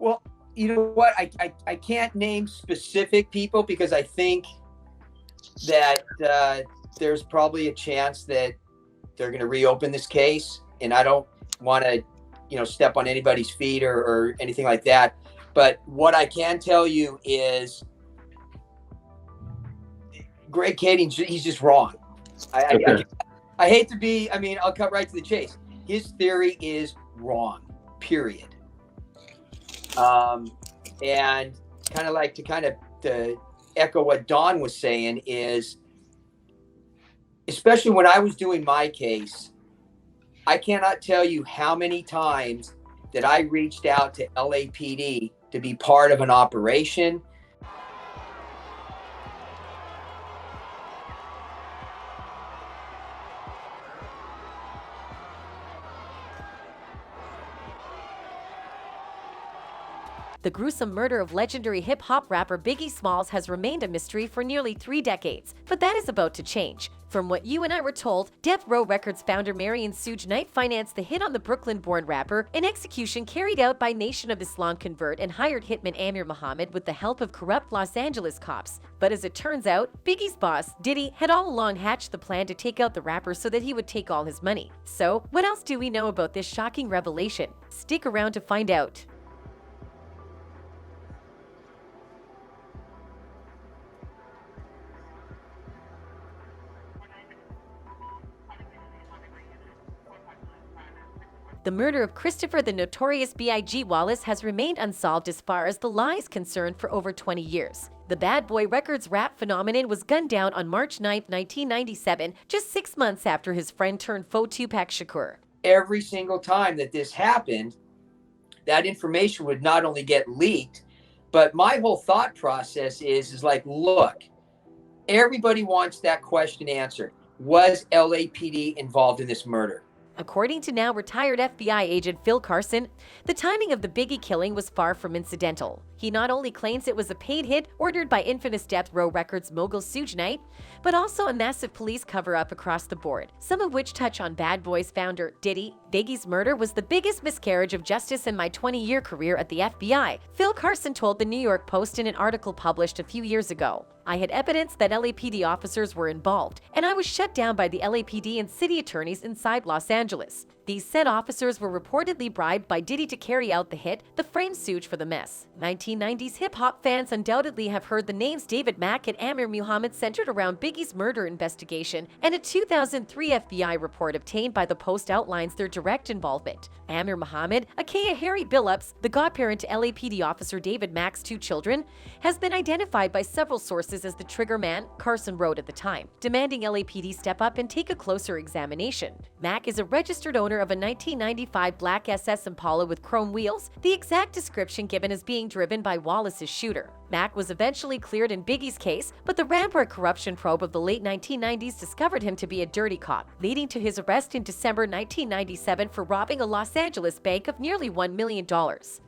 Well, you know what? I can't name specific people because I think that there's probably a chance that they're going to reopen this case, and I don't want to, step on anybody's feet or anything like that. But what I can tell you is Greg Kading, he's just wrong. I hate to be, I'll cut right to the chase. His theory is wrong, period. And to echo what Don was saying is, especially when I was doing my case, I cannot tell you how many times that I reached out to LAPD to be part of an operation. The gruesome murder of legendary hip-hop rapper Biggie Smalls has remained a mystery for nearly 3 decades, but that is about to change. From what you and I were told, Death Row Records founder Marion Suge Knight financed the hit on the Brooklyn-born rapper, an execution carried out by Nation of Islam convert and hired hitman Amir Muhammad with the help of corrupt Los Angeles cops. But as it turns out, Biggie's boss, Diddy, had all along hatched the plan to take out the rapper so that he would take all his money. So, what else do we know about this shocking revelation? Stick around to find out. The murder of Christopher the Notorious B.I.G. Wallace has remained unsolved as far as the law is concerned for over 20 years. The Bad Boy Records rap phenomenon was gunned down on March 9, 1997, just 6 months after his friend turned foe Tupac Shakur. Every single time that this happened, that information would not only get leaked, but my whole thought process is like, look, everybody wants that question answered. Was LAPD involved in this murder? According to now retired FBI agent Phil Carson, the timing of the Biggie killing was far from incidental. He not only claims it was a paid hit ordered by infamous Death Row Records mogul Suge Knight, but also a massive police cover-up across the board, some of which touch on Bad Boys founder Diddy. Biggie's murder was the biggest miscarriage of justice in my 20-year career at the FBI, Phil Carson told the New York Post in an article published a few years ago. I had evidence that LAPD officers were involved, and I was shut down by the LAPD and city attorneys inside Los Angeles. These said officers were reportedly bribed by Diddy to carry out the hit, the frame Suge for the mess. 1990s hip-hop fans undoubtedly have heard the names David Mack and Amir Muhammad centered around Biggie's murder investigation, and a 2003 FBI report obtained by the Post outlines their direct involvement. Amir Muhammad, aka Harry Billups, the godparent to LAPD officer David Mack's 2 children, has been identified by several sources as the trigger man, Carson wrote at the time, demanding LAPD step up and take a closer examination. Mack is a registered owner of a 1995 black SS Impala with chrome wheels, the exact description given as being driven by Wallace's shooter. Mack was eventually cleared in Biggie's case, but the rampart corruption probe of the late 1990s discovered him to be a dirty cop, leading to his arrest in December 1997 for robbing a Los Angeles bank of nearly $1 million.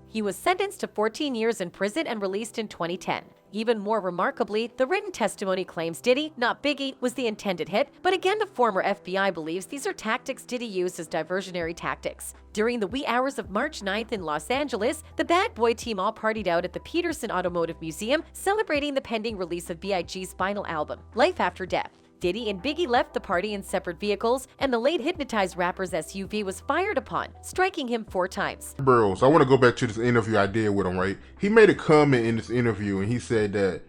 He was sentenced to 14 years in prison and released in 2010. Even more remarkably, the written testimony claims Diddy, not Biggie, was the intended hit, but again the former FBI believes these are tactics Diddy used as diversionary tactics. During the wee hours of March 9th in Los Angeles, the Bad Boy team all partied out at the Peterson Automotive Museum, celebrating the pending release of B.I.G.'s final album, Life After Death. Diddy and Biggie left the party in separate vehicles, and the late hypnotized rapper's SUV was fired upon, striking him 4 times. Bros, I want to go back to this interview I did with him, right? He made a comment in this interview, and he said that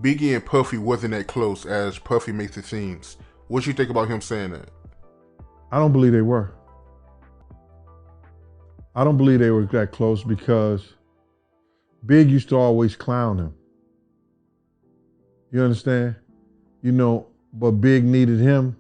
Biggie and Puffy wasn't that close as Puffy makes it seem. What you think about him saying that? I don't believe they were. I don't believe they were that close because Big used to always clown him. You understand? But Big needed him.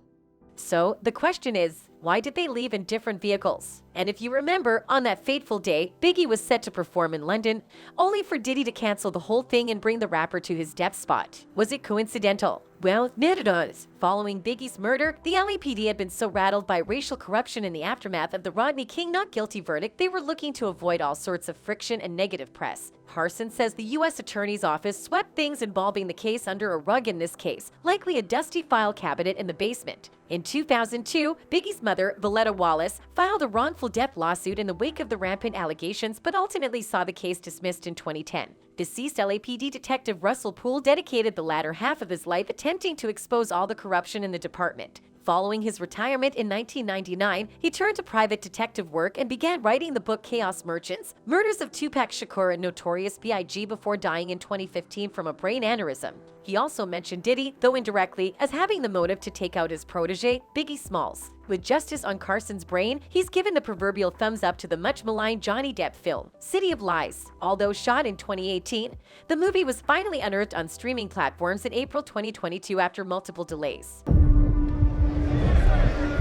So the question is, why did they leave in different vehicles? And if you remember, on that fateful day, Biggie was set to perform in London, only for Diddy to cancel the whole thing and bring the rapper to his death spot. Was it coincidental? Well, it is. Following Biggie's murder, the LAPD had been so rattled by racial corruption in the aftermath of the Rodney King not guilty verdict, they were looking to avoid all sorts of friction and negative press. Carson says the U.S. Attorney's Office swept things involving the case under a rug in this case, likely a dusty file cabinet in the basement. In 2002, Biggie's mother, Valletta Wallace, filed a wrongful wrongful death lawsuit in the wake of the rampant allegations, but ultimately saw the case dismissed in 2010. Deceased LAPD Detective Russell Poole dedicated the latter half of his life attempting to expose all the corruption in the department. Following his retirement in 1999, he turned to private detective work and began writing the book Chaos Merchants, Murders of Tupac Shakur and Notorious B.I.G. before dying in 2015 from a brain aneurysm. He also mentioned Diddy, though indirectly, as having the motive to take out his protege, Biggie Smalls. With justice on Carson's brain, he's given the proverbial thumbs up to the much-maligned Johnny Depp film, City of Lies. Although shot in 2018, the movie was finally unearthed on streaming platforms in April 2022 after multiple delays.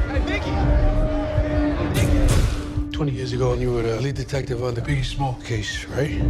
Hey, Biggie! 20 years ago, you were the lead detective on the Biggie Small case, right?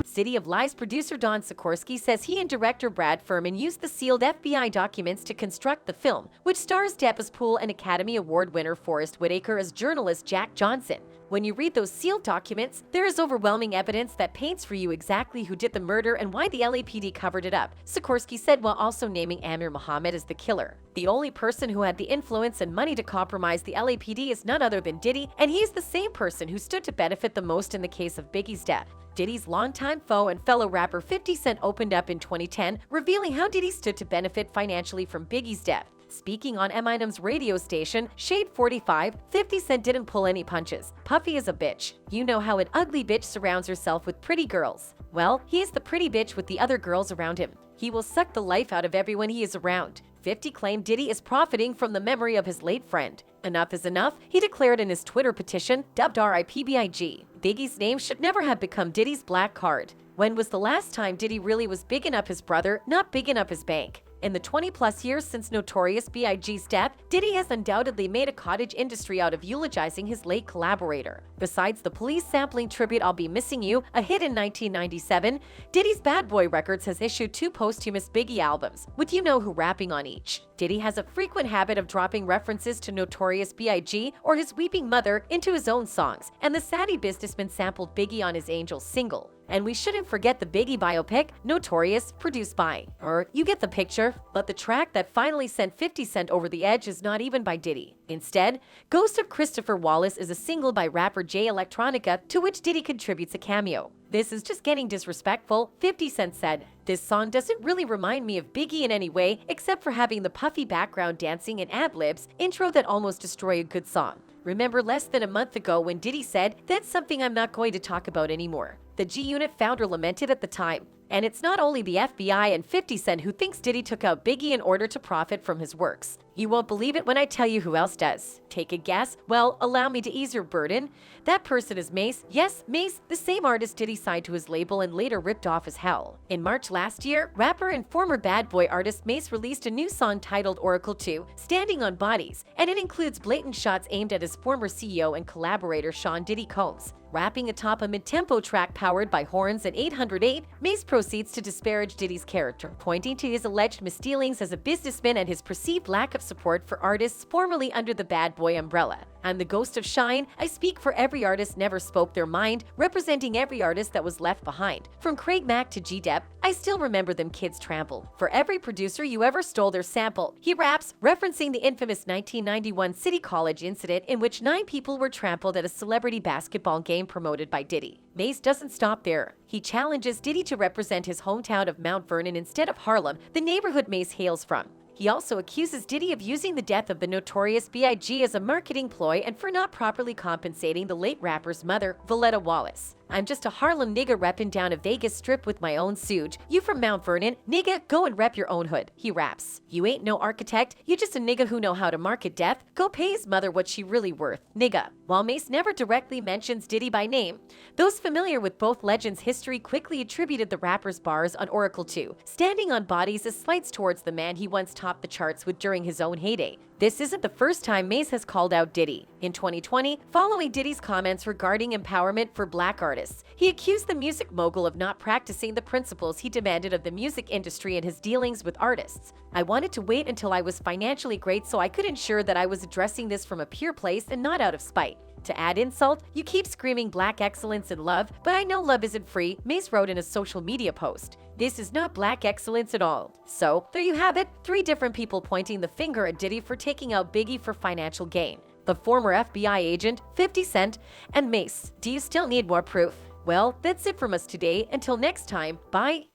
City of Lies producer Don Sikorsky says he and director Brad Furman used the sealed FBI documents to construct the film, which stars Depp as Poole and Academy Award winner Forrest Whitaker as journalist Jack Johnson. When you read those sealed documents, there is overwhelming evidence that paints for you exactly who did the murder and why the LAPD covered it up, Sikorsky said, while also naming Amir Muhammad as the killer. The only person who had the influence and money to compromise the LAPD is none other than Diddy, and he is the same person who stood to benefit the most in the case of Biggie's death. Diddy's longtime foe and fellow rapper 50 Cent opened up in 2010, revealing how Diddy stood to benefit financially from Biggie's death. Speaking on Eminem's radio station, Shade 45, 50 Cent didn't pull any punches. Puffy is a bitch. You know how an ugly bitch surrounds herself with pretty girls. Well, he is the pretty bitch with the other girls around him. He will suck the life out of everyone he is around. 50 claimed Diddy is profiting from the memory of his late friend. Enough is enough, he declared in his Twitter petition, dubbed RIPBIG. Biggie's name should never have become Diddy's black card. When was the last time Diddy really was bigging up his brother, not bigging up his bank? In the 20-plus years since Notorious B.I.G.'s death, Diddy has undoubtedly made a cottage industry out of eulogizing his late collaborator. Besides the police sampling tribute I'll Be Missing You, a hit in 1997, Diddy's Bad Boy Records has issued 2 posthumous Biggie albums, with you know who rapping on each. Diddy has a frequent habit of dropping references to Notorious B.I.G. or his weeping mother into his own songs, and the Savvy Businessman sampled Biggie on his Angels single. And we shouldn't forget the Biggie biopic, Notorious, produced by, or you get the picture. But the track that finally sent 50 Cent over the edge is not even by Diddy. Instead, Ghost of Christopher Wallace is a single by rapper Jay Electronica, to which Diddy contributes a cameo. This is just getting disrespectful, 50 Cent said. This song doesn't really remind me of Biggie in any way, except for having the puffy background dancing and ad-libs intro that almost destroy a good song. Remember less than a month ago when Diddy said, "That's something I'm not going to talk about anymore." The G-Unit founder lamented at the time. And it's not only the FBI and 50 Cent who thinks Diddy took out Biggie in order to profit from his works. You won't believe it when I tell you who else does. Take a guess? Well, allow me to ease your burden. That person is Mase. Yes, Mase, the same artist Diddy signed to his label and later ripped off as hell. In March last year, rapper and former Bad Boy artist Mase released a new song titled Oracle 2, Standing on Bodies, and it includes blatant shots aimed at his former CEO and collaborator Sean Diddy Combs. Rapping atop a mid-tempo track powered by horns and 808, Mase proceeds to disparage Diddy's character, pointing to his alleged misdealings as a businessman and his perceived lack of support for artists formerly under the Bad Boy umbrella. I'm the ghost of Shine. I speak for every artist never spoke their mind, representing every artist that was left behind. From Craig Mack to G-Dep, I still remember them kids trampled. For every producer you ever stole their sample, he raps, referencing the infamous 1991 City College incident in which 9 people were trampled at a celebrity basketball game promoted by Diddy. Mase doesn't stop there. He challenges Diddy to represent his hometown of Mount Vernon instead of Harlem, the neighborhood Mase hails from. He also accuses Diddy of using the death of the Notorious B.I.G. as a marketing ploy and for not properly compensating the late rapper's mother, Valletta Wallace. I'm just a Harlem nigga reppin' down a Vegas strip with my own suge. You from Mount Vernon, nigga, go and rep your own hood, he raps. You ain't no architect, you just a nigga who know how to market death. Go pay his mother what she really worth, nigga. While Mase never directly mentions Diddy by name, those familiar with both legends' history quickly attributed the rapper's bars on Oracle 2, Standing on Bodies, as slights towards the man he once topped the charts with during his own heyday. This isn't the first time Mase has called out Diddy. In 2020, following Diddy's comments regarding empowerment for black artists, he accused the music mogul of not practicing the principles he demanded of the music industry in his dealings with artists. I wanted to wait until I was financially great so I could ensure that I was addressing this from a pure place and not out of spite. To add insult, you keep screaming black excellence and love, but I know love isn't free, Mase wrote in a social media post. This is not black excellence at all. So, there you have it, 3 different people pointing the finger at Diddy for taking out Biggie for financial gain. The former FBI agent, 50 Cent, and Mace. Do you still need more proof? Well, that's it from us today. Until next time, bye.